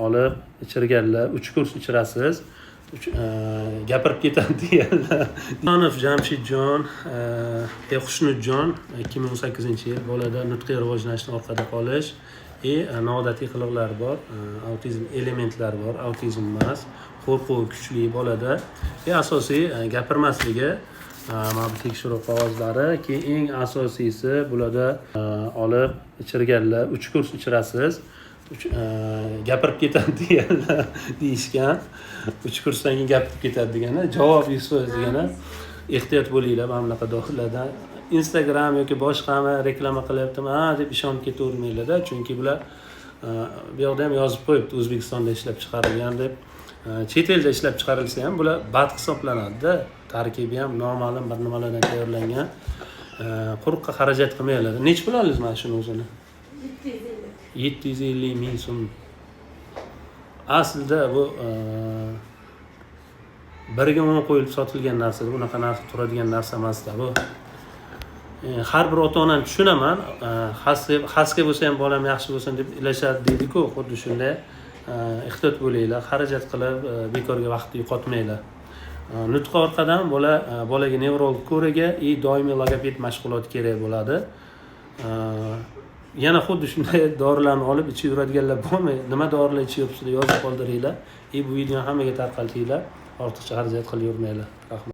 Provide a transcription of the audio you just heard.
olib ichirganlar, 3 kurs ichirasiz. Gapirib ketadi deganlar. Xonov Jamshidjon, Xushnudjon 2018-yil bolada nutqiy rivojlanishni orqada qolish noodatiy qiliqlar bor, autizm elementlari bor, autizm emas, qo'rquv kuchli bolada asosiy gapirmasligi, mana bu tekshiruv qog'ozlari, keyin eng asosiysi bularda olib ichirganlar, 3 kurs ichirasiz. Gapirib ketadi deganlar deyishgan. 3 kursdan keyin gapirib ketadi degani, javob 100% degani. Ehtiyot bo'linglar mana bunaqa dorilardan. Instagram yoki boshqami reklama qilyaptimi deb ishonib ketavermanglar-da, chunki bular bu yoqda ham yozib qo'yibdi, O'zbekistonda ishlab chiqarilgan deb. Chet elda ishlab chiqarilsa ham bular bad hisoblanadi-da. Tarkibi ham noma'lum bir nimalardan tayyorlangan. Quruqqa xarajat qilmanglar. Nech pul oldingiz mana shuni o'zini? 750 ming so'm. Aslida bu biriga o'ng qo'yilib sotilgan narsa, bunaqa narsa turadigan narsa emas-da bu. Har bir ota-onani tushunaman, xasga bo'lsa ham bolam yaxshi bo'lsin deb ilashadi deydi-ku, xuddi shunday. Ehtiyot bo'linglar, xarajat qilib bekorga vaqtni yo'qotmanglar. Nutq orqadan bolaga nevrolog ko'riga doimiy logoped mashg'uloti kerak bo'ladi. Yana xuddi shunday dorilarni olib ichib yuradiganlar bormi? Nima dorilar ichib yuribsiz deb yozib qoldiringlar. Bu videoni hammaga tarqatinglar. Ortiqcha xarajat qilib yurmanglar. Rahmat.